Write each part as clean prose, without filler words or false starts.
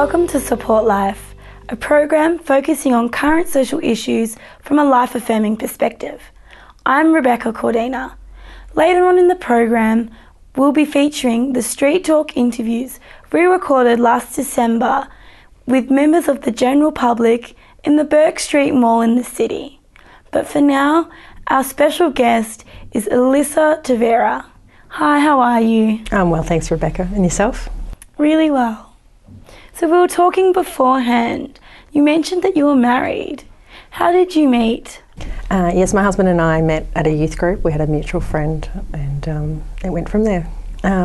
Welcome to Support Life, a program focusing on current social issues from a life-affirming perspective. I'm Rebecca Cordina. Later on in the program, we'll be featuring the Street Talk interviews re-recorded last December with members of the general public in the Bourke St Mall in the city. But for now, our special guest is Elissa Taveira. Hi, how are you? I'm well, thanks, Rebecca. And yourself? Really well. So we were talking beforehand. You mentioned that you were married. How did you meet? Yes, my husband and I met at a youth group. We had a mutual friend and it went from there.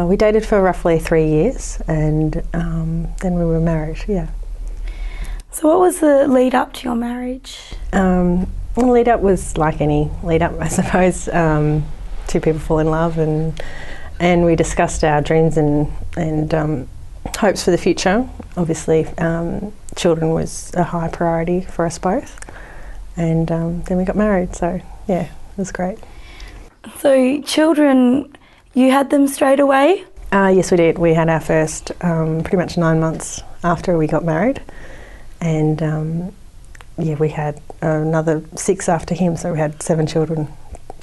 We dated for roughly 3 years and then we were married, yeah. So what was the lead up to your marriage? The lead up was like any lead up, I suppose. Two people fall in love and we discussed our dreams and hopes for the future. Obviously, children was a high priority for us both. And then we got married, so yeah, it was great. So children, you had them straight away? Yes, we did. We had our first pretty much 9 months after we got married. And yeah, we had another 6 after him, so we had 7 children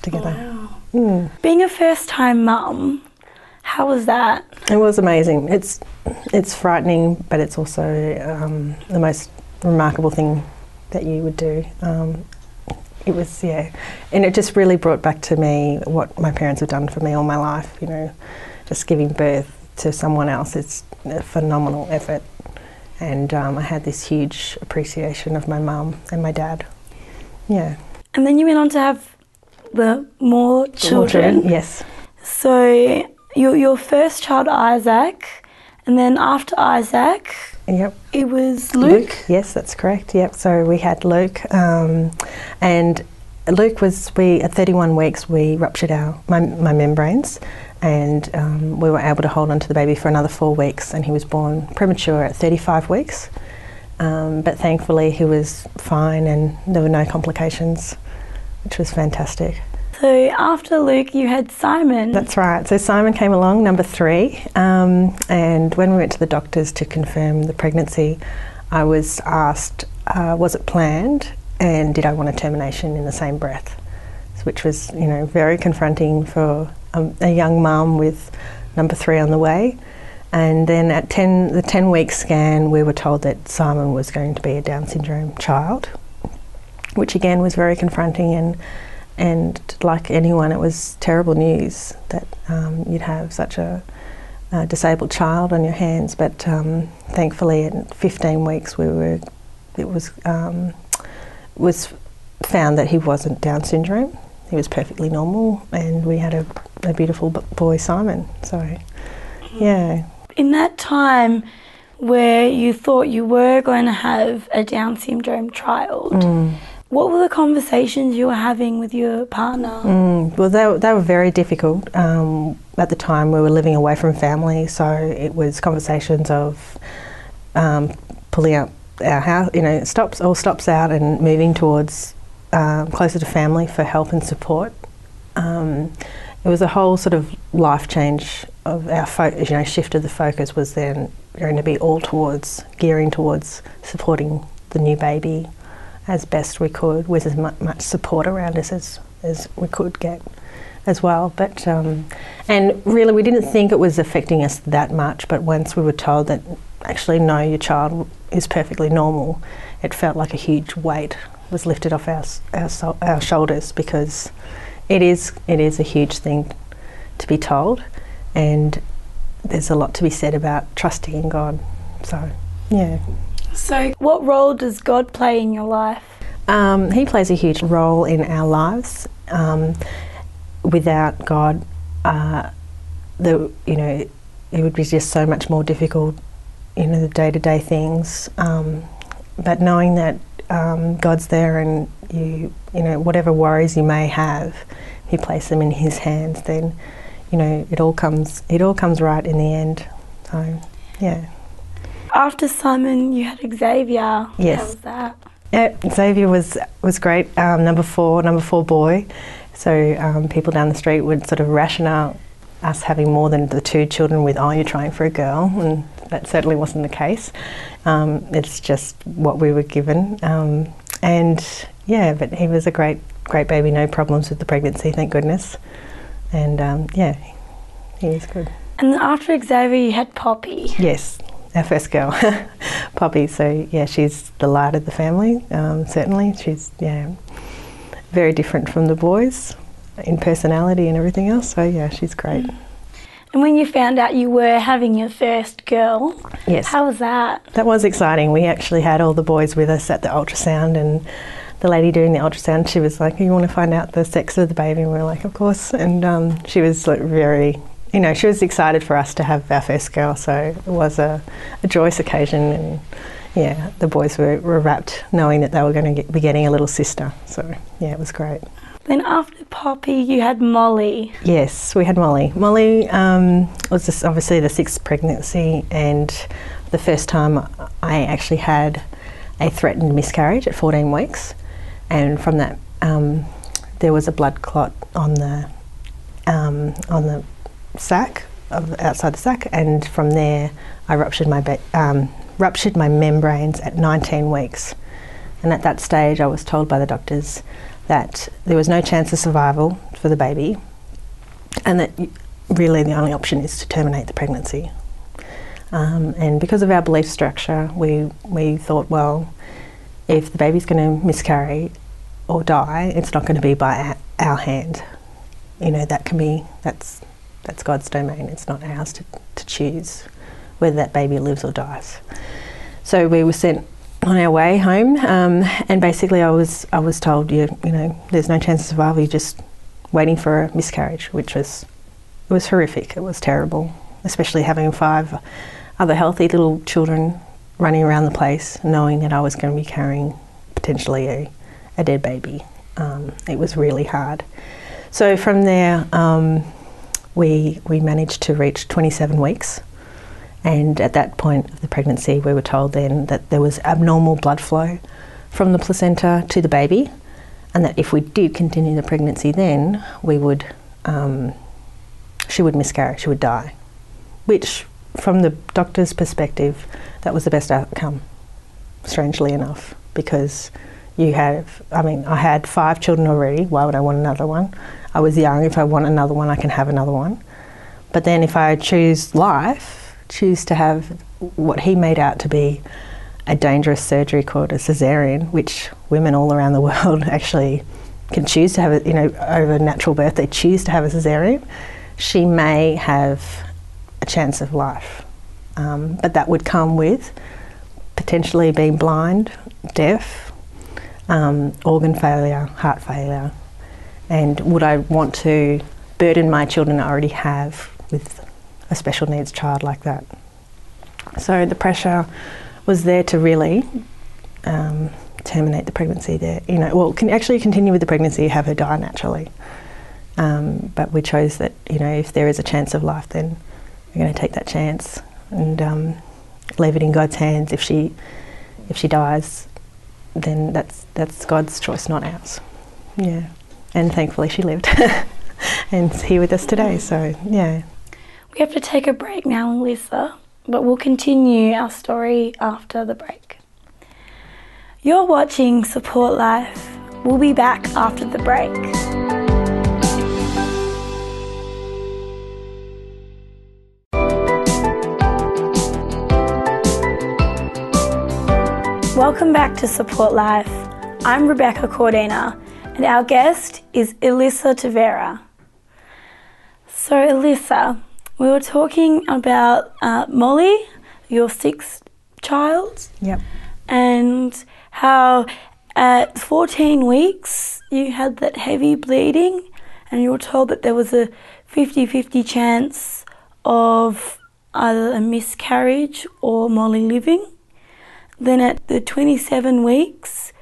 together. Wow. Mm. Being a first-time mum, how was that? It was amazing. It's frightening, but it's also the most remarkable thing that you would do. It was, yeah, and it just really brought back to me what my parents have done for me all my life. You know, just giving birth to someone else, it's a phenomenal effort. And I had this huge appreciation of my mum and my dad. Yeah. And then you went on to have more children. Yes. So your first child, Isaac, and then after Isaac, yep, it was Luke? Yes, that's correct. Yep. So we had Luke, and Luke was at 31 weeks we ruptured my membranes, and we were able to hold on to the baby for another 4 weeks, and he was born premature at 35 weeks. But thankfully he was fine, and there were no complications, which was fantastic. So after Luke, you had Simon. That's right. So Simon came along, number 3, and when we went to the doctors to confirm the pregnancy, I was asked, was it planned, and did I want a termination in the same breath? Which was, you know, very confronting for a young mum with number 3 on the way. And then at the 10-week scan, we were told that Simon was going to be a Down syndrome child, which again was very confronting, and like anyone, it was terrible news that you'd have such a disabled child on your hands. But thankfully, at 15 weeks, it was found that he wasn't Down syndrome. He was perfectly normal, and we had a beautiful boy, Simon. So, yeah. In that time where you thought you were going to have a Down syndrome child, what were the conversations you were having with your partner? Well, they were very difficult. At the time, we were living away from family, so it was conversations of pulling up our house, you know, stops out and moving towards closer to family for help and support. It was a whole sort of life change of our shift of the focus was then going to be all gearing towards supporting the new baby as best we could, with as much support around us as we could get as well. But and really we didn't think it was affecting us that much, but once we were told that actually no, your child is perfectly normal, it felt like a huge weight was lifted off our shoulders, because it is a huge thing to be told, and there's a lot to be said about trusting in God. So, yeah. So what role does God play in your life? He plays a huge role in our lives. Without God, it would be just so much more difficult, the day-to-day things. But knowing that God's there, and whatever worries you may have, He placed them in His hands, then it all comes right in the end. So, yeah. After Simon, you had Xavier. Yes. How was that? Yeah, Xavier was great. Number four boy. So people down the street would sort of ration out us having more than the 2 children with, oh, you're trying for a girl, and that certainly wasn't the case. It's just what we were given. And yeah, but he was a great baby, no problems with the pregnancy, thank goodness. And yeah, he was good. And after Xavier, you had Poppy. Yes, our first girl, Poppy. So yeah, she's the light of the family, certainly. She's, yeah, very different from the boys in personality and everything else. So yeah, she's great. And when you found out you were having your first girl, yes, how was that? That was exciting. We actually had all the boys with us at the ultrasound, and the lady doing the ultrasound, she was like, "You want to find out the sex of the baby?" And we were like, "Of course." And she was like very, you know, she was excited for us to have our first girl, so it was a joyous occasion. And yeah, the boys were rapt knowing that they were going to be getting a little sister. So yeah, it was great. Then after Poppy, you had Molly. Yes, we had Molly. Molly was just obviously the 6th pregnancy, and the first time I actually had a threatened miscarriage at 14 weeks. And from that, there was a blood clot on the sac, outside the sac, and from there I ruptured my membranes at 19 weeks. And at that stage I was told by the doctors that there was no chance of survival for the baby, and that really the only option is to terminate the pregnancy. And because of our belief structure, we thought, well, if the baby's going to miscarry or die, it's not going to be by our hand. You know, that's God's domain. It's not ours to choose whether that baby lives or dies. So we were sent on our way home, and basically I was told, you know, there's no chance of survival. You're just waiting for a miscarriage, which was horrific. It was terrible, especially having 5 other healthy little children running around the place, knowing that I was going to be carrying potentially a dead baby. It was really hard. So from there, we managed to reach 27 weeks. And at that point of the pregnancy, we were told then that there was abnormal blood flow from the placenta to the baby, and that if we did continue the pregnancy, then she would miscarry, she would die. Which, from the doctor's perspective, that was the best outcome, strangely enough, because I had 5 children already. Why would I want another one? I was young. If I want another one, I can have another one. But then if I choose to have what he made out to be a dangerous surgery called a cesarean, which women all around the world actually can choose to have, over natural birth, they choose to have a cesarean, she may have a chance of life. But that would come with potentially being blind, deaf, organ failure, heart failure. And would I want to burden my children I already have with a special needs child like that? So the pressure was there to really terminate the pregnancy there. Can actually continue with the pregnancy, have her die naturally. But we chose that, if there is a chance of life, then we're going to take that chance and leave it in God's hands. If she dies, then that's God's choice, not ours. Yeah, and thankfully she lived and is here with us today. So yeah. We have to take a break now, Elissa, but we'll continue our story after the break. You're watching Support Life. We'll be back after the break. Welcome back to Support Life. I'm Rebecca Cordina, and our guest is Elissa Taveira. So Elissa, we were talking about Molly, your 6th child. Yep. And how at 14 weeks you had that heavy bleeding, and you were told that there was a 50-50 chance of either a miscarriage or Molly living. Then at the 27 weeks,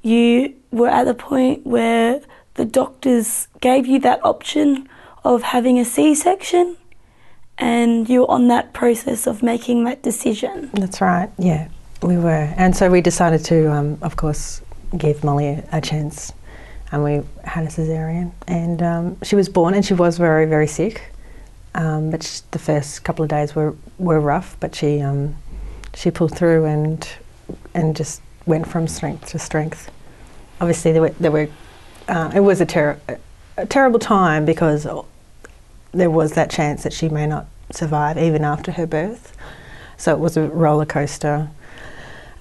you were at the point where the doctors gave you that option of having a C-section, and you're on that process of making that decision. That's right, yeah, we were. And so we decided to, of course, give Molly a chance, and we had a cesarean. And she was born, and she was very, very sick. but the first couple of days were rough, but she pulled through and just went from strength to strength. Obviously, there were it was a terrible time because there was that chance that she may not survive even after her birth. So it was a roller coaster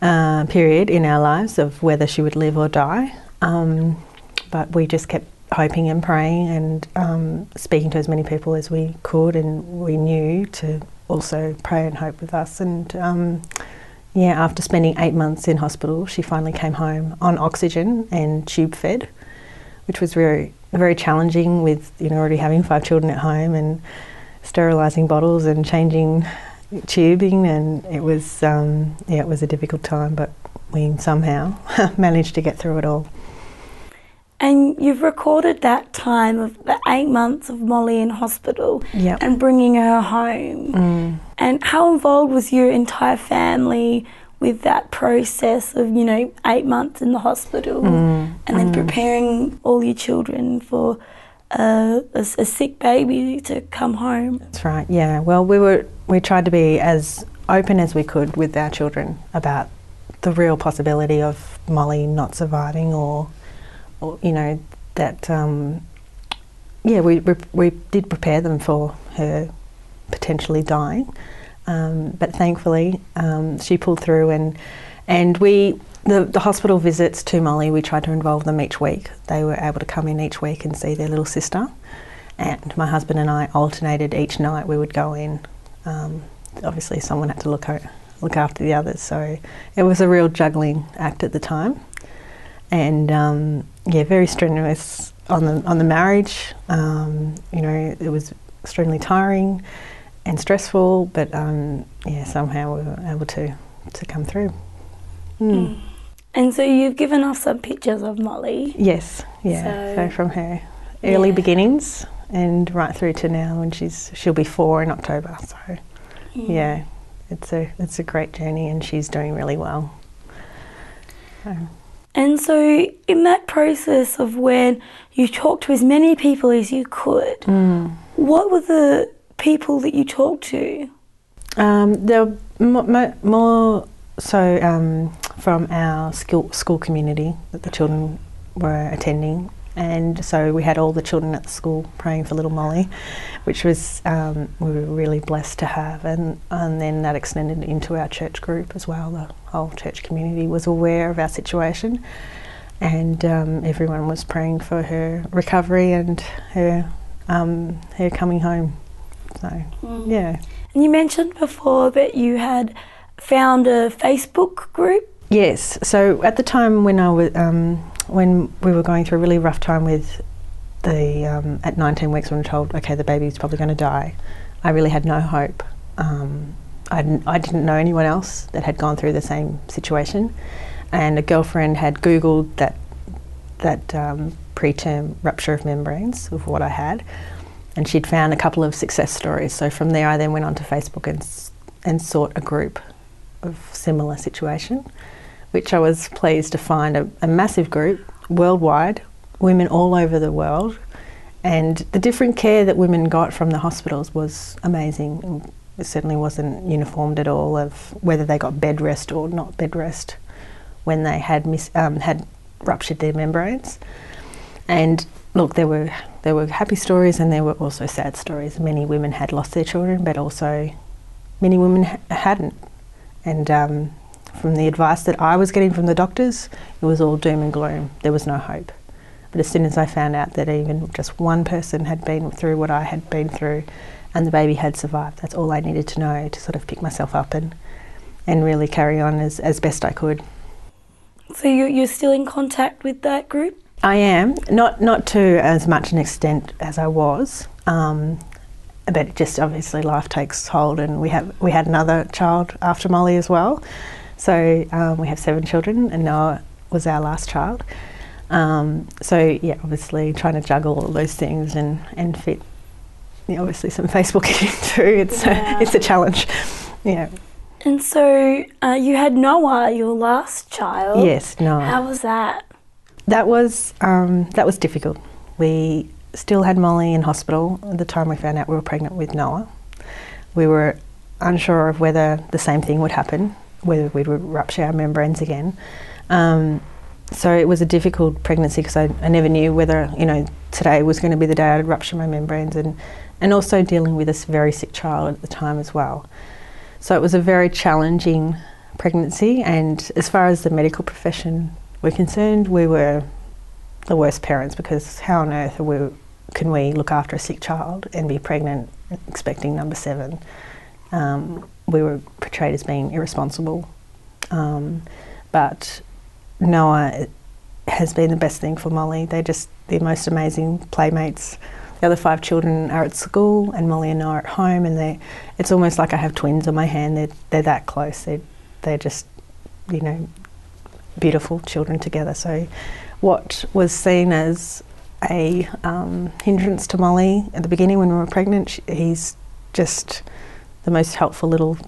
period in our lives of whether she would live or die. But we just kept hoping and praying and speaking to as many people as we could, and we knew to also pray and hope with us. And after spending 8 months in hospital, she finally came home on oxygen and tube fed, which was very, very challenging with already having 5 children at home and sterilising bottles and changing tubing, and it was a difficult time, but we somehow managed to get through it all. And you've recorded that time of the 8 months of Molly in hospital. Yep. And bringing her home. And how involved was your entire family with that process of 8 months in the hospital and then preparing all your children for a sick baby to come home? That's right. Yeah. Well, we tried to be as open as we could with our children about the real possibility of Molly not surviving, or that we did prepare them for her potentially dying, but thankfully she pulled through, and the hospital visits to Molly, we tried to involve them each week. They were able to come in each week and see their little sister, and my husband and I alternated each night. We would go in. Obviously someone had to look after the others, so it was a real juggling act at the time. And very strenuous on the marriage. It was extremely tiring and stressful, but somehow we were able to come through. And so you've given us some pictures of Molly. Yes, yeah. So from her early beginnings and right through to now, and she'll be 4 in October. So it's a great journey, and she's doing really well. And so in that process of when you talked to as many people as you could, what were the people that you talked to? There were more so from our school community that the children were attending, and so we had all the children at the school praying for little Molly, which was we were really blessed to have, and then that extended into our church group as well. The whole church community was aware of our situation, and everyone was praying for her recovery and her coming home. So yeah. And you mentioned before that you had found a Facebook group. Yes. So at the time when I was when we were going through a really rough time with the at 19 weeks, when we were told, okay, the baby's probably going to die, I really had no hope. I didn't know anyone else that had gone through the same situation, and a girlfriend had Googled that preterm rupture of membranes of what I had, and she'd found a couple of success stories. So from there I then went onto Facebook and sought a group of similar situation, which I was pleased to find a massive group worldwide, women all over the world, and the different care that women got from the hospitals was amazing. It certainly wasn't uniformed at all of whether they got bed rest or not bed rest when they had ruptured their membranes. And look, there were happy stories, and there were also sad stories. Many women had lost their children, but also many women hadn't. And from the advice that I was getting from the doctors, it was all doom and gloom. There was no hope. But as soon as I found out that even just one person had been through what I had been through, and the baby had survived, that's all I needed to know to sort of pick myself up and really carry on as best I could. So you're still in contact with that group? I am, not to as much an extent as I was, but just obviously life takes hold, and we had another child after Molly as well. So we have 7 children, and Noah was our last child. So yeah, obviously trying to juggle all those things and fit, obviously some Facebooking too. It's a challenge. Yeah. And so you had Noah, your last child. Yes, Noah. How was that? That was difficult. We still had Molly in hospital at the time we found out we were pregnant with Noah. We were unsure of whether the same thing would happen, whether we would rupture our membranes again. So it was a difficult pregnancy because I never knew whether, today was going to be the day I'd rupture my membranes, and also dealing with this very sick child at the time as well. So it was a very challenging pregnancy, and as far as the medical profession were concerned, we were the worst parents, because how on earth can we look after a sick child and be pregnant expecting number 7? We were portrayed as being irresponsible. But Noah has been the best thing for Molly. They're just the most amazing playmates. The other 5 children are at school and Molly and Noah are at home, and it's almost like I have twins on my hand. They're that close. They're just, beautiful children together. So what was seen as a hindrance to Molly at the beginning when we were pregnant, he's just the most helpful little,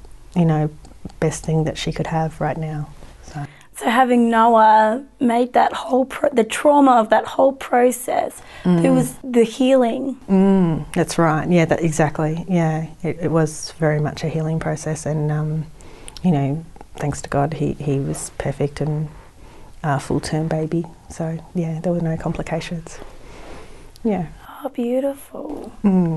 best thing that she could have right now. So having Noah made that the trauma of that whole process, it was the healing. That's right. Yeah, exactly. Yeah, it was very much a healing process, and thanks to God, he was perfect and a full-term baby. So yeah, there were no complications. Yeah. Oh, beautiful.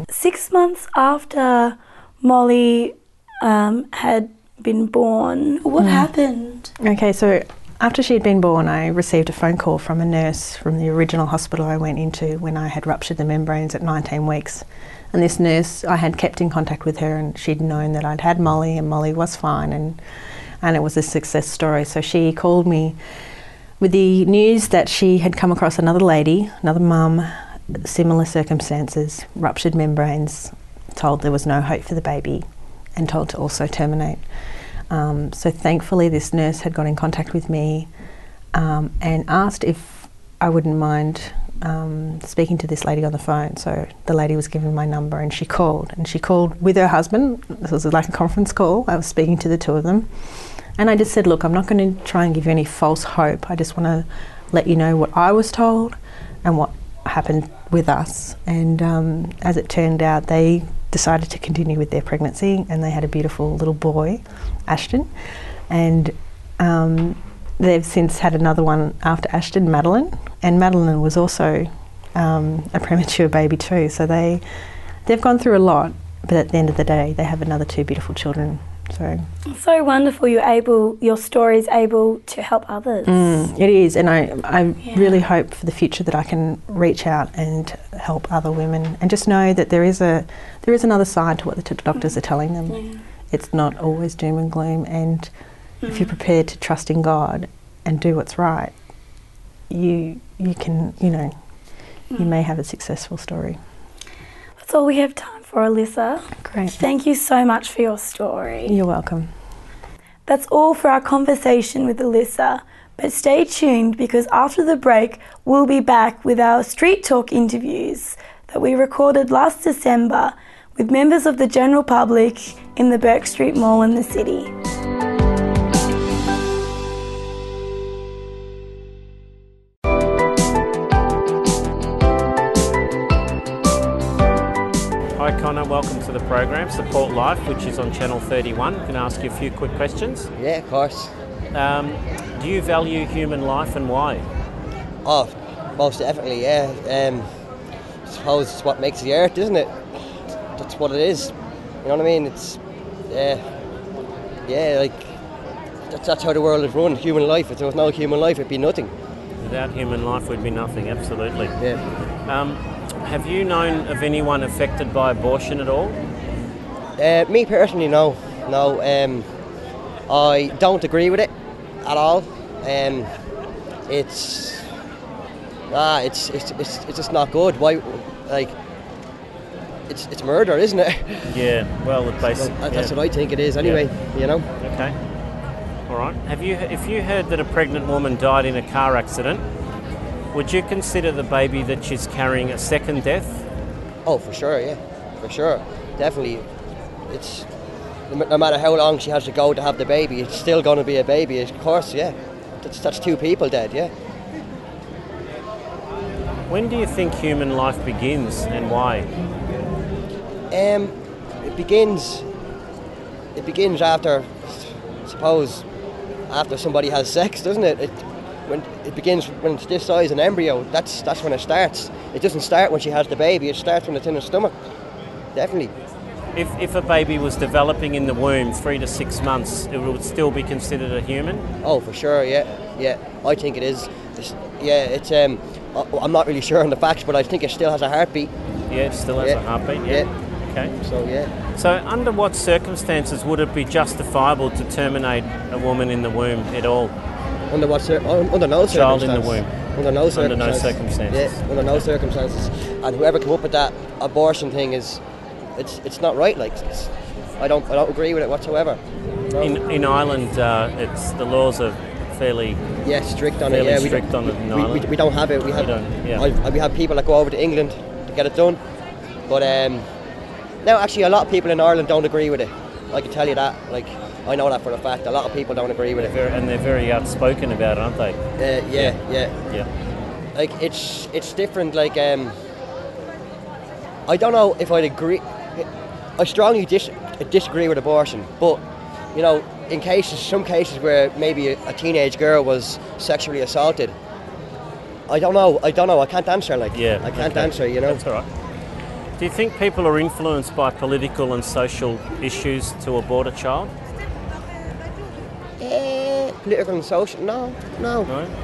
6 months after Molly had been born, what happened? Okay, so after she had been born, I received a phone call from a nurse from the original hospital I went into when I had ruptured the membranes at 19 weeks. And this nurse, I had kept in contact with her, and she'd known that I'd had Molly, and Molly was fine, and it was a success story. So she called me with the news that she had come across another lady, another mum, similar circumstances, ruptured membranes, told there was no hope for the baby, and told to also terminate. So thankfully this nurse had got in contact with me and asked if I wouldn't mind speaking to this lady on the phone. So the lady was given my number, and she called with her husband. This was like a conference call. I was speaking to the two of them, and I just said, look, I'm not going to try and give you any false hope. I just want to let you know what I was told and what happened with us. And as it turned out, they decided to continue with their pregnancy, and they had a beautiful little boy, Ashton, and they've since had another one after Ashton, Madeline, and Madeline was also a premature baby too. So they've gone through a lot, but at the end of the day, they have another 2 beautiful children. So wonderful. Your story is able to help others. It is, and I really hope for the future that I can reach out and help other women, and just know that there is another side to what the doctors are telling them. Yeah. It's not always doom and gloom, and if you're prepared to trust in God and do what's right, you can, you may have a successful story. That's all we have time for, Elissa. Great. Thank you so much for your story. You're welcome. That's all for our conversation with Elissa, but stay tuned, because after the break we'll be back with our Street Talk interviews that we recorded last December with members of the general public in the Bourke St Mall in the city. Hi Connor, welcome to the program Support Life, which is on Channel 31. Can I ask you a few quick questions? Yeah, of course. Do you value human life, and why? Oh, most definitely, yeah. I suppose it's what makes the earth, isn't it? That's what it is. You know what I mean? It's, like, that's how the world is run, human life. If there was no human life, it'd be nothing. Without human life, would be nothing, absolutely. Yeah. Have you known of anyone affected by abortion at all? Me personally, no. No, I don't agree with it at all. It's just not good. Why, like, it's murder, isn't it? Yeah. Well, that's what I think it is. Anyway, you know. Okay. All right. If you heard that a pregnant woman died in a car accident, would you consider the baby that she's carrying a second death? Oh, for sure, yeah. For sure. Definitely. It's no matter how long she has to go to have the baby, it's still going to be a baby, of course, yeah. That's 2 people dead, yeah. When do you think human life begins and why? It begins after, I suppose, after somebody has sex, doesn't it? When it begins when it's this size, an embryo. That's when it starts. It doesn't start when she has the baby. It starts when it's in her stomach. Definitely. If a baby was developing in the womb 3 to 6 months, it would still be considered a human? Oh, for sure. Yeah. I think it is. I'm not really sure on the facts, but I think it still has a heartbeat. Yeah, it still has a heartbeat. Yeah. Okay. So under what circumstances would it be justifiable to terminate a woman in the womb at all? Under what? Under no circumstances. Child in the womb. Under no circumstances. Under no circumstances. Yeah. Under no circumstances. And whoever came up with that abortion thing it's not right. Like, I don't agree with it whatsoever. No. In Ireland, it's the laws are fairly strict on it. Yeah, strict on it in Ireland. We don't have it. We have people that go over to England to get it done, but now actually a lot of people in Ireland don't agree with it. I can tell you that. Like, I know that for a fact. A lot of people don't agree with it, and they're very outspoken about it, aren't they? Yeah. Like, it's different. Like, I don't know if I'd agree. I strongly disagree with abortion, but you know, in some cases where maybe a teenage girl was sexually assaulted, I don't know. I can't answer. Like, I can't answer. You know. That's all right. Do you think people are influenced by political and social issues to abort a child? Political and social? No.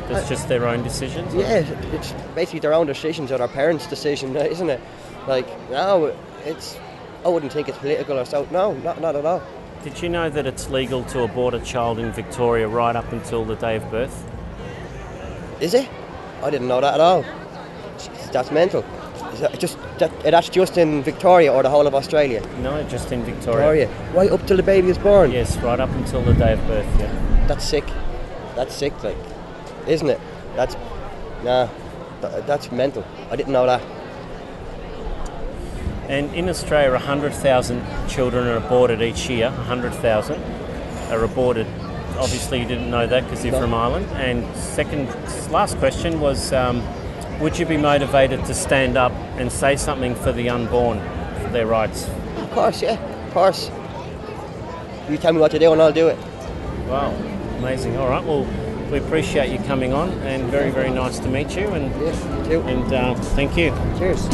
It's just their own decisions? Yeah, it's basically their own decisions or their parents' decision, isn't it? Like, no, I wouldn't think it's political or so. No, not at all. Did you know that it's legal to abort a child in Victoria right up until the day of birth? Is it? I didn't know that at all. That's mental. That's just in Victoria or the whole of Australia? No, just in Victoria. Right up till the baby is born? Yes, right up until the day of birth, yeah. That's sick, like, isn't it? That's mental. I didn't know that. And in Australia, 100,000 children are aborted each year. 100,000 are aborted. Obviously, you didn't know that because you're from Ireland. And last question was, would you be motivated to stand up and say something for the unborn, for their rights? Of course, yeah, of course. You tell me what to do and I'll do it. Wow, amazing. All right, well, we appreciate you coming on and very, very nice to meet you. And, yeah, you too. And thank you. Cheers.